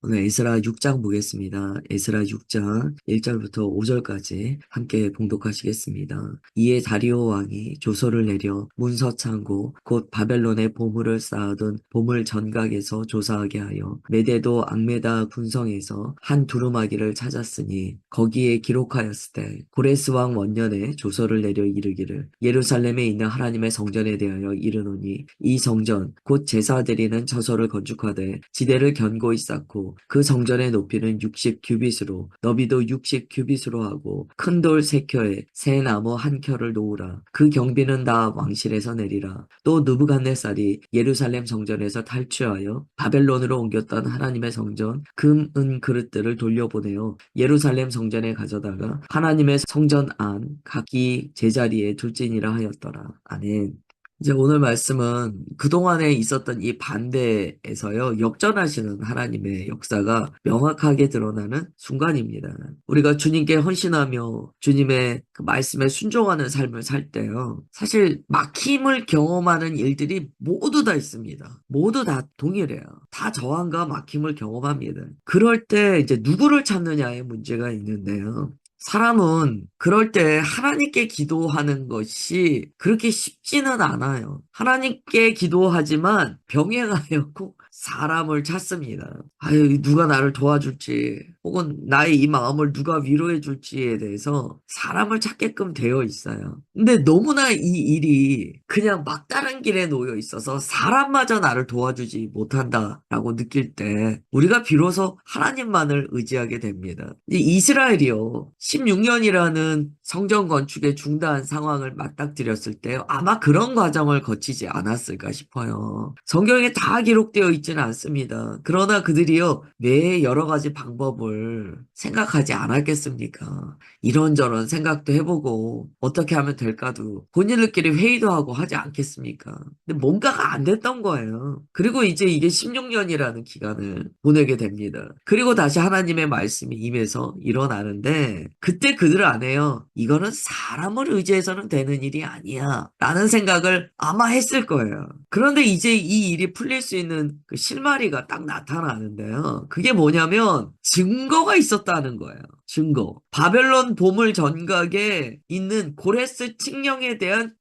오늘 에스라 6장 보겠습니다. 에스라 6장 1절부터 5절까지 함께 봉독하시겠습니다. 이에 다리오 왕이 조서를 내려 문서창고 곧 바벨론의 보물을 쌓아둔 보물 전각에서 조사하게 하여 메대도 앙메다 군성에서 한 두루마기를 찾았으니 거기에 기록하였을 때 고레스 왕 원년에 조서를 내려 이르기를 예루살렘에 있는 하나님의 성전에 대하여 이르노니 이 성전 곧 제사 드리는 처소를 건축하되 지대를 견고히 쌓고 그 성전의 높이는 60규빗으로 너비도 60규빗으로 하고 큰 돌 3켜에 새 나무 1켜를 놓으라. 그 경비는 다 왕실에서 내리라. 또 느부갓네살이 예루살렘 성전에서 탈취하여 바벨론으로 옮겼던 하나님의 성전 금, 은 그릇들을 돌려보내어 예루살렘 성전에 가져다가 하나님의 성전 안 각기 제자리에 둘지니라 하였더라. 아멘. 이제 오늘 말씀은 그동안에 있었던 이 반대에서요, 역전하시는 하나님의 역사가 명확하게 드러나는 순간입니다. 우리가 주님께 헌신하며 주님의 그 말씀에 순종하는 삶을 살 때요, 사실 막힘을 경험하는 일들이 모두 다 있습니다. 모두 다 동일해요. 다 저항과 막힘을 경험합니다. 그럴 때 이제 누구를 찾느냐의 문제가 있는데요. 사람은 그럴 때 하나님께 기도하는 것이 그렇게 쉽지는 않아요. 하나님께 기도하지만 병행하여 꼭 사람을 찾습니다. 아유, 누가 나를 도와줄지, 혹은 나의 이 마음을 누가 위로해 줄지에 대해서 사람을 찾게끔 되어 있어요. 근데 너무나 이 일이 그냥 막다른 길에 놓여 있어서 사람마저 나를 도와주지 못한다라고 느낄 때 우리가 비로소 하나님만을 의지하게 됩니다. 이 이스라엘이요, 16년이라는 성전 건축의 중단 상황을 맞닥뜨렸을 때 아마 그런 과정을 거치지 않았을까 싶어요. 성경에 다 기록되어 있지는 않습니다. 그러나 그들이요, 왜 여러 가지 방법을 생각하지 않았겠습니까? 이런저런 생각도 해보고 어떻게 하면 될까도 본인들끼리 회의도 하고 하지 않겠습니까? 근데 뭔가가 안 됐던 거예요. 그리고 이제 이게 16년이라는 기간을 보내게 됩니다. 그리고 다시 하나님의 말씀이 임해서 일어나는데 그때 그들 안에요, 이거는 사람을 의지해서는 되는 일이 아니야 라는 생각을 아마 했을 거예요. 그런데 이제 이 일이 풀릴 수 있는 그 실마리가 딱 나타나는데요, 그게 뭐냐면 증거가 있었다는 거예요. 증거. 바벨론 보물 전각에 있는 고레스 칙령에 대한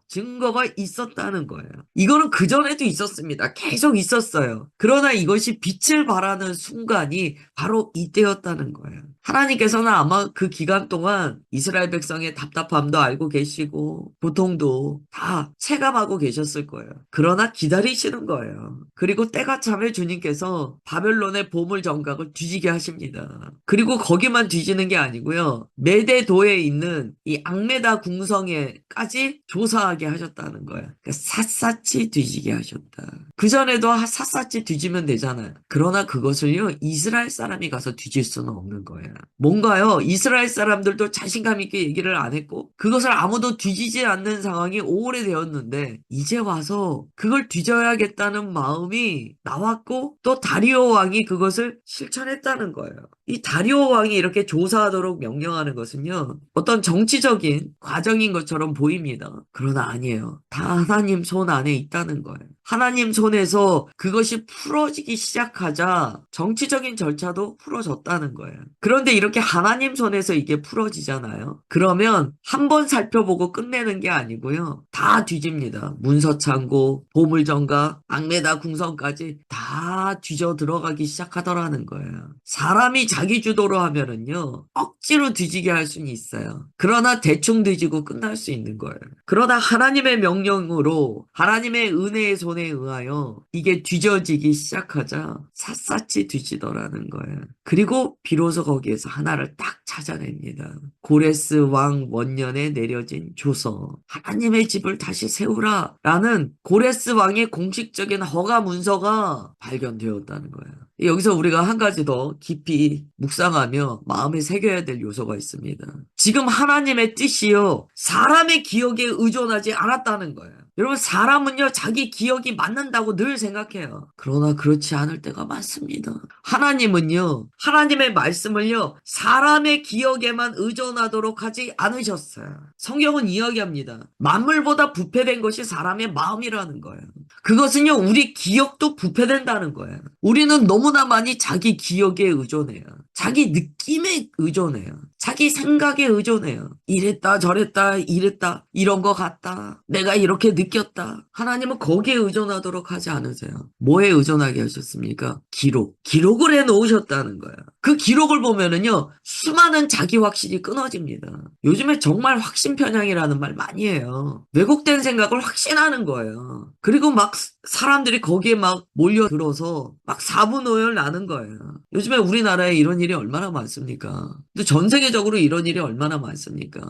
증거가 있었다는 거예요. 이거는 그전에도 있었습니다. 계속 있었어요. 그러나 이것이 빛을 발하는 순간이 바로 이때였다는 거예요. 하나님께서는 아마 그 기간 동안 이스라엘 백성의 답답함도 알고 계시고 고통도 다 체감하고 계셨을 거예요. 그러나 기다리시는 거예요. 그리고 때가 차면 주님께서 바벨론의 보물 정각을 뒤지게 하십니다. 그리고 거기만 뒤지는 게 아니고요, 메대도에 있는 이 앙메다 궁성에까지 조사하게 하셨다는 거예요. 그러니까 샅샅이 뒤지게 하셨다. 그전에도 샅샅이 뒤지면 되잖아요. 그러나 그것을요, 이스라엘 사람이 가서 뒤질 수는 없는 거예요. 뭔가요, 이스라엘 사람들도 자신감 있게 얘기를 안 했고 그것을 아무도 뒤지지 않는 상황이 오래되었는데 이제 와서 그걸 뒤져야겠다는 마음이 나왔고 또 다리오 왕이 그것을 실천했다는 거예요. 이 다리오 왕이 이렇게 조사하도록 명령하는 것은요, 어떤 정치적인 과정인 것처럼 보입니다. 그러나 아니에요. 다 하나님 손 안에 있다는 거예요. 하나님 손에서 그것이 풀어지기 시작하자 정치적인 절차도 풀어졌다는 거예요. 그런데 이렇게 하나님 손에서 이게 풀어지잖아요. 그러면 한 번 살펴보고 끝내는 게 아니고요, 다 뒤집니다. 문서창고, 보물전가, 앙메다 궁성까지 다 뒤져 들어가기 시작하더라는 거예요. 사람이 자기 주도로 하면은요, 억지로 뒤지게 할 수는 있어요. 그러나 대충 뒤지고 끝날 수 있는 거예요. 그러나 하나님의 명령으로 하나님의 은혜의 손에 의하여 이게 뒤져지기 시작하자 샅샅이 뒤지더라는 거예요. 그리고 비로소 거기에서 하나를 딱 찾아냅니다. 고레스 왕 원년에 내려진 조서, 하나님의 집을 다시 세우라 라는 고레스 왕의 공식적인 허가 문서가 발견되었다는 거예요. 여기서 우리가 한 가지 더 깊이 묵상하며 마음에 새겨야 될 요소가 있습니다. 지금 하나님의 뜻이요, 사람의 기억에 의존하지 않았다는 거예요. 여러분, 사람은요, 자기 기억이 맞는다고 늘 생각해요. 그러나 그렇지 않을 때가 많습니다. 하나님은요, 하나님의 말씀을요, 사람의 기억에만 의존하도록 하지 않으셨어요. 성경은 이야기합니다. 만물보다 부패된 것이 사람의 마음이라는 거예요. 그것은요, 우리 기억도 부패된다는 거예요. 우리는 너무나 많이 자기 기억에 의존해요. 자기 느낌에 의존해요. 자기 생각에 의존해요. 이랬다, 저랬다, 이랬다, 이런 거 같다. 내가 이렇게 느꼈다. 하나님은 거기에 의존하도록 하지 않으세요. 뭐에 의존하게 하셨습니까? 기록. 기록을 해 놓으셨다는 거예요. 그 기록을 보면은요, 수많은 자기 확신이 끊어집니다. 요즘에 정말 확신편향이라는 말 많이 해요. 왜곡된 생각을 확신하는 거예요. 그리고 막 사람들이 거기에 막 몰려들어서 막 사분오열 나는 거예요. 요즘에 우리나라에 이런 일이 얼마나 많습니까? 또 전 세계적으로 이런 일이 얼마나 많습니까?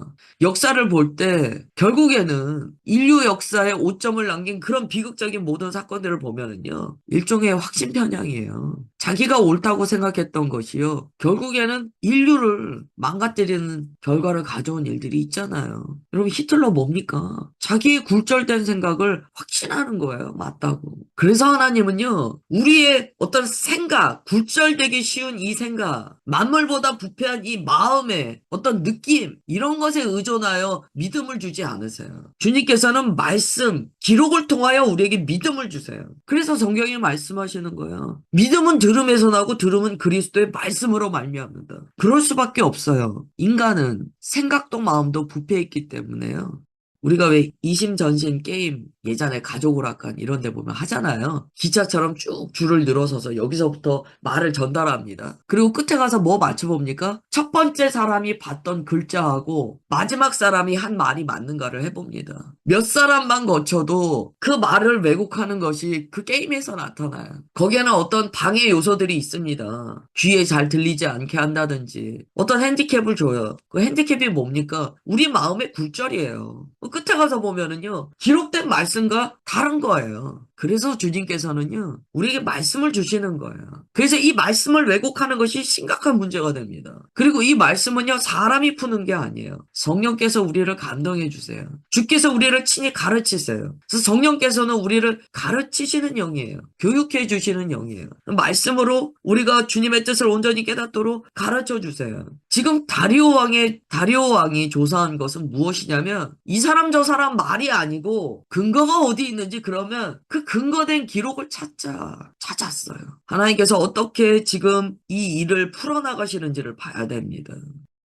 역사를 볼 때 결국에는 인류 역사에 오점을 남긴 그런 비극적인 모든 사건들을 보면은요, 일종의 확신 편향이에요. 자기가 옳다고 생각했던 것이요, 결국에는 인류를 망가뜨리는 결과를 가져온 일들이 있잖아요. 여러분, 히틀러 뭡니까? 자기의 굴절된 생각을 확신하는 거예요. 맞다고. 그래서 하나님은요, 우리의 어떤 생각, 굴절되기 쉬운 이 생각, 만물보다 부패한 이 마음의 어떤 느낌, 이런 것에 의존하여 믿음을 주지 않으세요. 주님께서는 말씀, 기록을 통하여 우리에게 믿음을 주세요. 그래서 성경이 말씀하시는 거예요. 믿음은 들음에서 나고 들음은 그리스도의 말씀으로 말미암는다. 그럴 수밖에 없어요. 인간은 생각도 마음도 부패했기 때문에요. 우리가 왜 이심전심 게임 예전에 가족 오락관 이런 데 보면 하잖아요. 기차처럼 쭉 줄을 늘어서서 여기서부터 말을 전달합니다. 그리고 끝에 가서 뭐 맞춰봅니까? 첫 번째 사람이 봤던 글자하고 마지막 사람이 한 말이 맞는가를 해봅니다. 몇 사람만 거쳐도 그 말을 왜곡하는 것이 그 게임에서 나타나요. 거기에는 어떤 방해 요소들이 있습니다. 귀에 잘 들리지 않게 한다든지 어떤 핸디캡을 줘요. 그 핸디캡이 뭡니까? 우리 마음의 굴절이에요. 끝에 가서 보면은요, 기록된 말씀과 다른 거예요. 그래서 주님께서는요, 우리에게 말씀을 주시는 거예요. 그래서 이 말씀을 왜곡하는 것이 심각한 문제가 됩니다. 그리고 이 말씀은요, 사람이 푸는 게 아니에요. 성령께서 우리를 감동해 주세요. 주께서 우리를 친히 가르치세요. 그래서 성령께서는 우리를 가르치시는 영이에요. 교육해 주시는 영이에요. 말씀으로 우리가 주님의 뜻을 온전히 깨닫도록 가르쳐 주세요. 지금 다리오 왕이 조사한 것은 무엇이냐면 이 사람 저 사람 말이 아니고 근거가 어디 있는지 그러면 그 근거된 기록을 찾았어요. 하나님께서 어떻게 지금 이 일을 풀어나가시는지를 봐야 됩니다.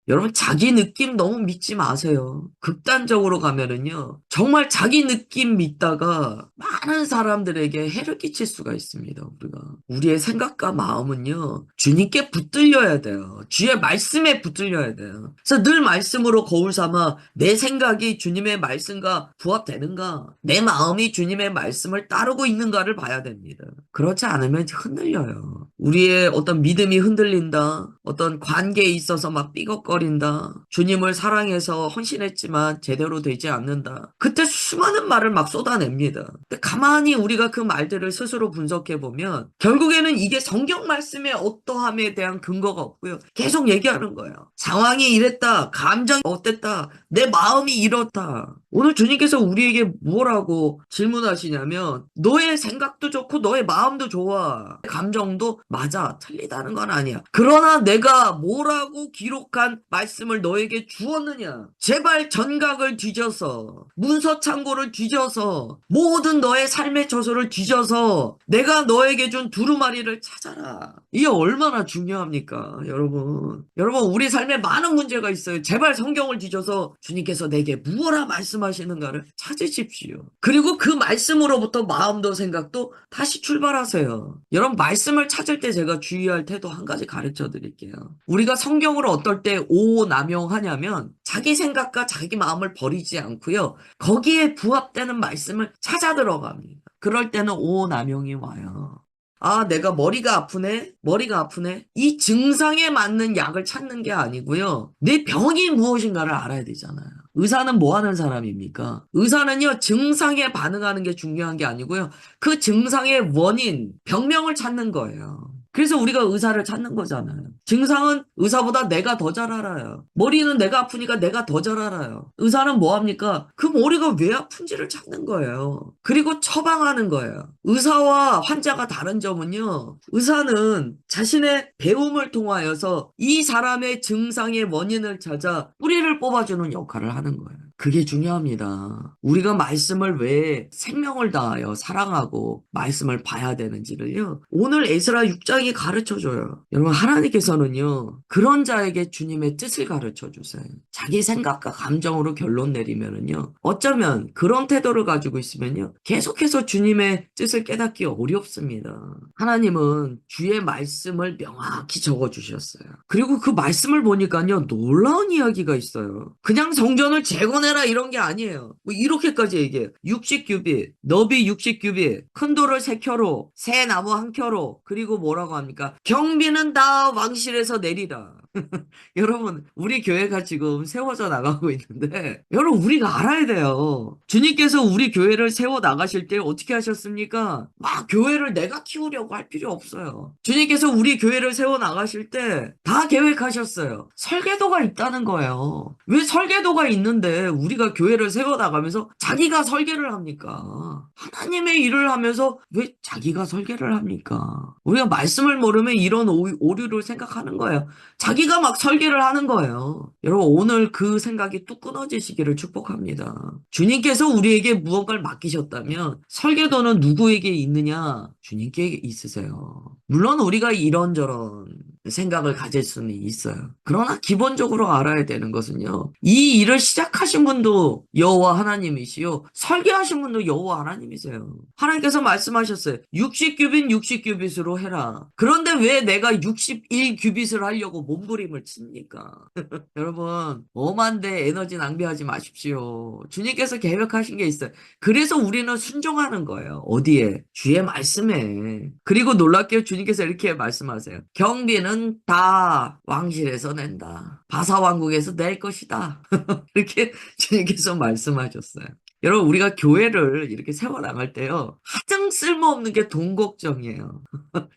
여러분, 자기 느낌 너무 믿지 마세요. 극단적으로 가면은요, 정말 자기 느낌 믿다가 많은 사람들에게 해를 끼칠 수가 있습니다, 우리가. 우리의 생각과 마음은요, 주님께 붙들려야 돼요. 주의 말씀에 붙들려야 돼요. 그래서 늘 말씀으로 거울 삼아 내 생각이 주님의 말씀과 부합되는가, 내 마음이 주님의 말씀을 따르고 있는가를 봐야 됩니다. 그렇지 않으면 흔들려요. 우리의 어떤 믿음이 흔들린다, 어떤 관계에 있어서 막 삐걱거린다, 주님을 사랑해서 헌신했지만 제대로 되지 않는다. 그때 수많은 말을 막 쏟아냅니다. 근데 가만히 우리가 그 말들을 스스로 분석해보면 결국에는 이게 성경 말씀의 어떠함에 대한 근거가 없고요. 계속 얘기하는 거예요. 상황이 이랬다, 감정이 어땠다, 내 마음이 이렇다. 오늘 주님께서 우리에게 뭐라고 질문하시냐면 너의 생각도 좋고 너의 마음도 좋아. 감정도 맞아. 틀리다는 건 아니야. 그러나 내가 뭐라고 기록한 말씀을 너에게 주었느냐? 제발 전각을 뒤져서 문서 창고를 뒤져서 모든 너의 삶의 저서를 뒤져서 내가 너에게 준 두루마리를 찾아라. 이게 얼마나 중요합니까, 여러분? 여러분, 우리 삶에 많은 문제가 있어요. 제발 성경을 뒤져서 주님께서 내게 무엇라 말씀하시는가를 찾으십시오. 그리고 그 말씀으로부터 마음도 생각도 다시 출발하세요. 여러분, 말씀을 찾을 때 제가 주의할 태도 한 가지 가르쳐 드릴게요. 우리가 성경을 어떨 때 오남용하냐면 자기 생각과 자기 마음을 버리지 않고요. 거기에 부합되는 말씀을 찾아 들어갑니다. 그럴 때는 오남용이 와요. 아, 내가 머리가 아프네? 머리가 아프네? 이 증상에 맞는 약을 찾는 게 아니고요. 내 병이 무엇인가를 알아야 되잖아요. 의사는 뭐 하는 사람입니까? 의사는요, 증상에 반응하는 게 중요한 게 아니고요. 그 증상의 원인, 병명을 찾는 거예요. 그래서 우리가 의사를 찾는 거잖아요. 증상은 의사보다 내가 더 잘 알아요. 머리는 내가 아프니까 내가 더 잘 알아요. 의사는 뭐 합니까? 그 머리가 왜 아픈지를 찾는 거예요. 그리고 처방하는 거예요. 의사와 환자가 다른 점은요. 의사는 자신의 배움을 통하여서 이 사람의 증상의 원인을 찾아 뿌리를 뽑아주는 역할을 하는 거예요. 그게 중요합니다. 우리가 말씀을 왜 생명을 다하여 사랑하고 말씀을 봐야 되는지를요. 오늘 에스라 6장이 가르쳐 줘요. 여러분 하나님께서는요. 그런 자에게 주님의 뜻을 가르쳐 주세요. 자기 생각과 감정으로 결론 내리면은요. 어쩌면 그런 태도를 가지고 있으면요. 계속해서 주님의 뜻을 깨닫기 어렵습니다. 하나님은 주의 말씀을 명확히 적어 주셨어요. 그리고 그 말씀을 보니까요. 놀라운 이야기가 있어요. 그냥 성전을 재건해라 이런 게 아니에요. 뭐 이렇게까지 얘기해요. 60규빗, 너비 60규빗, 큰 돌을 3켜로, 새 나무 1켜로, 그리고 뭐라고 합니까? 경비는 다 왕실에서 내리라. 여러분, 우리 교회가 지금 세워져 나가고 있는데, 여러분, 우리가 알아야 돼요. 주님께서 우리 교회를 세워 나가실 때 어떻게 하셨습니까? 막 교회를 내가 키우려고 할 필요 없어요. 주님께서 우리 교회를 세워 나가실 때 다 계획하셨어요. 설계도가 있다는 거예요. 왜 설계도가 있는데 우리가 교회를 세워 나가면서 자기가 설계를 합니까? 하나님의 일을 하면서 왜 자기가 설계를 합니까? 우리가 말씀을 모르면 이런 오류를 생각하는 거예요. 자기가 막 설계를 하는 거예요. 여러분, 오늘 그 생각이 뚝 끊어지시기를 축복합니다. 주님께서 우리에게 무언가를 맡기셨다면 설계도는 누구에게 있느냐? 주님께 있으세요. 물론 우리가 이런저런 생각을 가질 수는 있어요. 그러나 기본적으로 알아야 되는 것은요. 이 일을 시작하신 분도 여호와 하나님이시요. 설계하신 분도 여호와 하나님이세요. 하나님께서 말씀하셨어요. 60규빗 60규빗으로 해라. 그런데 왜 내가 61규빗을 하려고 몸부림을 칩니까? 여러분, 엄한데 에너지 낭비하지 마십시오. 주님께서 계획하신 게 있어요. 그래서 우리는 순종하는 거예요. 어디에? 주의 말씀에. 그리고 놀랍게 주님께서 이렇게 말씀하세요. 경비는 다 왕실에서 낸다. 바사왕국에서 낼 것이다. 이렇게 주님께서 말씀하셨어요. 여러분, 우리가 교회를 이렇게 세워나갈 때요. 하등 쓸모없는 게 돈 걱정이에요.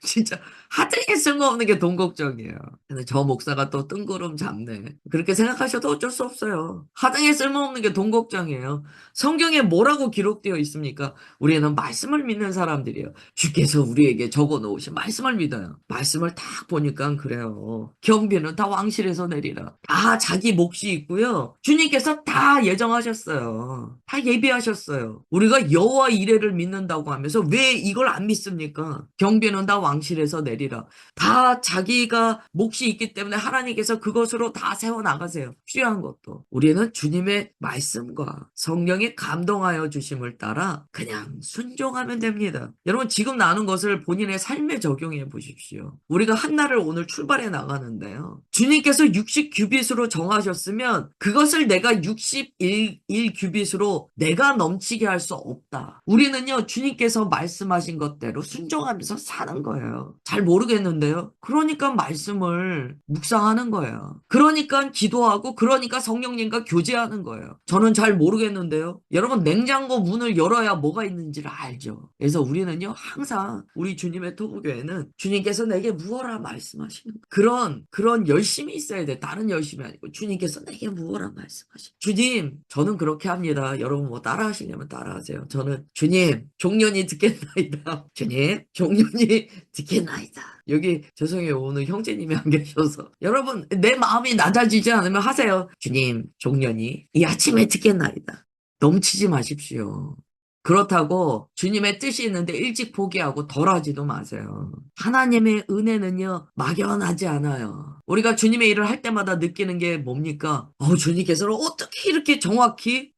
진짜 하등에 쓸모없는 게 돈 걱정이에요. 근데 저 목사가 또 뜬구름 잡네. 그렇게 생각하셔도 어쩔 수 없어요. 하등에 쓸모없는 게 돈 걱정이에요. 성경에 뭐라고 기록되어 있습니까? 우리는 말씀을 믿는 사람들이에요. 주께서 우리에게 적어놓으신 말씀을 믿어요. 말씀을 딱 보니까 그래요. 경비는 다 왕실에서 내리라. 다 자기 몫이 있고요. 주님께서 다 예정하셨어요. 다 예비하셨어요. 우리가 여호와 이레를 믿는다고 하면서 왜 이걸 안 믿습니까? 경비는 다 왕실에서 내리라. 다 자기가 몫이 있기 때문에 하나님께서 그것으로 다 세워나가세요. 필요한 것도. 우리는 주님의 말씀과 성령이 감동하여 주심을 따라 그냥 순종하면 됩니다. 여러분 지금 나눈 것을 본인의 삶에 적용해 보십시오. 우리가 한 날을 오늘 출발해 나가는데요. 주님께서 60규빗으로 정하셨으면 그것을 내가 61규빗으로 내가 넘치게 할 수 없다. 우리는요, 주님께서 말씀하신 것대로 순종하면서 사는 거예요. 잘 모르겠는데요. 그러니까 말씀을 묵상하는 거예요. 그러니까 기도하고, 그러니까 성령님과 교제하는 거예요. 저는 잘 모르겠는데요. 여러분, 냉장고 문을 열어야 뭐가 있는지를 알죠. 그래서 우리는요, 항상 우리 주님의 토부교회는 주님께서 내게 무엇라 말씀하시는 그런 열심이 있어야 돼. 다른 열심이 아니고 주님께서 내게 무엇라 말씀하시는 주님, 저는 그렇게 합니다. 여러분 뭐 따라 하시려면 따라 하세요. 저는 주님, 종년이 듣겠나이다. 주님, 종년이 듣겠나이다. 여기 죄송해요. 오늘 형제님이 안 계셔서. 여러분, 내 마음이 낮아지지 않으면 하세요. 주님, 종년이 이 아침에 듣겠나이다. 넘치지 마십시오. 그렇다고 주님의 뜻이 있는데 일찍 포기하고 덜하지도 마세요. 하나님의 은혜는요, 막연하지 않아요. 우리가 주님의 일을 할 때마다 느끼는 게 뭡니까? 주님께서는 어떻게 이렇게 정확히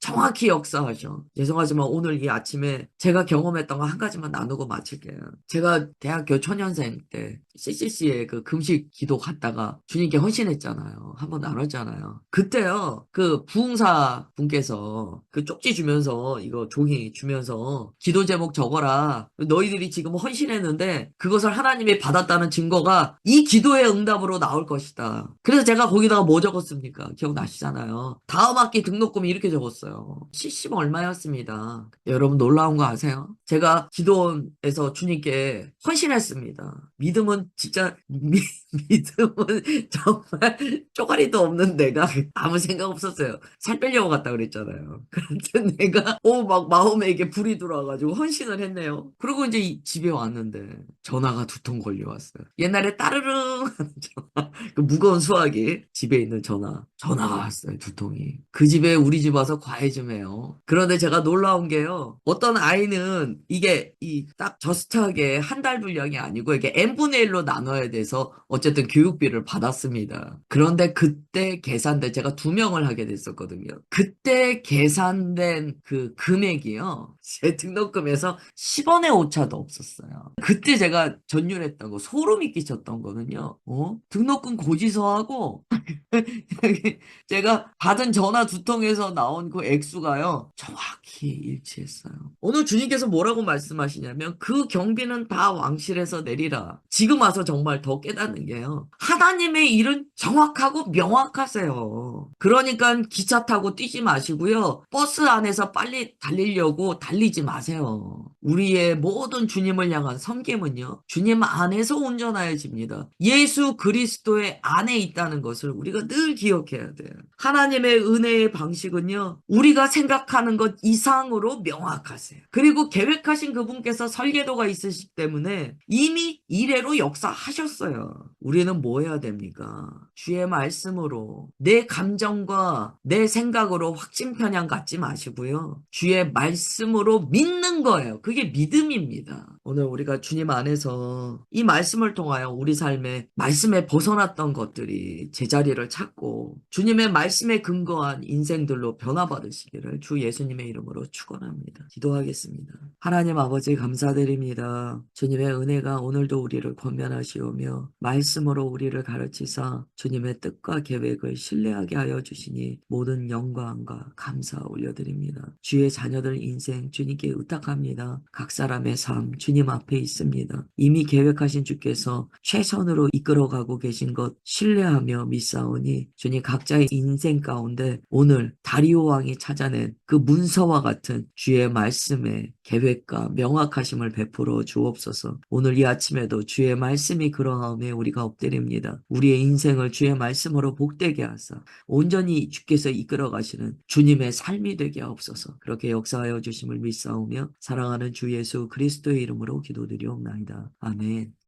역사하셔. 죄송하지만 오늘 이 아침에 제가 경험했던 거 한 가지만 나누고 마칠게요. 제가 대학교 초년생 때 CCC에 그 금식 기도 갔다가 주님께 헌신했잖아요. 한번 나눴잖아요. 그때요, 그 부흥사 분께서 그 쪽지 주면서 이거 종이 주면서 기도 제목 적어라. 너희들이 지금 헌신했는데 그것을 하나님이 받았다는 증거가 이 기도의 응답으로 나올 것이다. 그래서 제가 거기다가 뭐 적었습니까? 기억나시잖아요. 다음 학기 등록금이 이렇게 적었어요. 70 얼마였습니다. 여러분 놀라운 거 아세요? 제가 기도원에서 주님께 헌신했습니다. 믿음은 진짜 믿음은 정말 쪼가리도 없는 내가 아무 생각 없었어요. 살 빼려고 갔다 그랬잖아요. 그런데 내가 막 마음에 이게 불이 들어와가지고 헌신을 했네요. 그리고 이제 집에 왔는데 전화가 두 통 걸려왔어요. 옛날에 따르릉 하는 전화, 그 무거운 수화기 집에 있는 전화가 왔어요. 두 통이. 그 집에 우리 집 와서 과외 좀 해요. 그런데 제가 놀라운 게요. 어떤 아이는 이게 이 딱 저스트하게 한 달 분량이 아니고 이게 n분의 1로 나눠야 돼서 어쨌든 교육비를 받았습니다. 그런데 그때 계산된 제가 두 명을 하게 됐었거든요. 그때 계산된 그 금액이요. 제 등록금에서 10원의 오차도 없었어요. 그때 제가 전율했던 거 소름이 끼쳤던 거는요. 등록금 고지서하고 제가 받은 전화 두 통에서 나온 그 액수가요, 정확히 일치했어요. 오늘 주님께서 뭐라고 말씀하시냐면, 그 경비는 다 왕실에서 내리라. 지금 와서 정말 더 깨닫는 게요. 하나님의 일은 정확하고 명확하세요. 그러니까 기차 타고 뛰지 마시고요. 버스 안에서 빨리 달리려고 달리지 마세요. 우리의 모든 주님을 향한 섬김은요, 주님 안에서 온전하여집니다. 예수 그리스도의 안에 있다는 것을 우리가 늘 기억해야 돼요. 하나님의 은혜의 방식은요, 우리가 생각하는 것 이상으로 명확하세요. 그리고 계획하신 그분께서 설계도가 있으시기 때문에 이미 이래로 역사하셨어요. 우리는 뭐 해야 됩니까? 주의 말씀으로 내 감정과 내 생각으로 확신 편향 갖지 마시고요. 주의 말씀으로 믿는 거예요. 그게 믿음입니다. 오늘 우리가 주님 안에서 이 말씀을 통하여 우리 삶에 말씀에 벗어났던 것들이 제자리를 찾고 주님의 말씀에 근거한 인생들로 변화받으시기를 주 예수님의 이름으로 축원합니다. 기도하겠습니다. 하나님 아버지 감사드립니다. 주님의 은혜가 오늘도 우리를 권면하시오며 말씀으로 우리를 가르치사 주님의 뜻과 계획을 신뢰하게 하여 주시니 모든 영광과 감사 올려드립니다. 주의 자녀들 인생 주님께 의탁합니다. 각 사람의 삶 주님 앞에 있습니다. 이미 계획하신 주께서 최선으로 이끌어가고 계신 것 신뢰하며 믿사오니 주님 각자의 인생 가운데 오늘 다리오 왕이 찾아낸 그 문서와 같은 주의 말씀의 계획과 명확하심을 베풀어 주옵소서. 오늘 이 아침에도 주의 말씀이 그러하오매 우리가 엎드립니다. 우리의 인생을 주의 말씀으로 복되게 하사 온전히 주께서 이끌어 가시는 주님의 삶이 되게 하옵소서. 그렇게 역사하여 주심을 믿사오며 사랑하는 주 예수 그리스도의 이름으로 기도드리옵나이다. 아멘.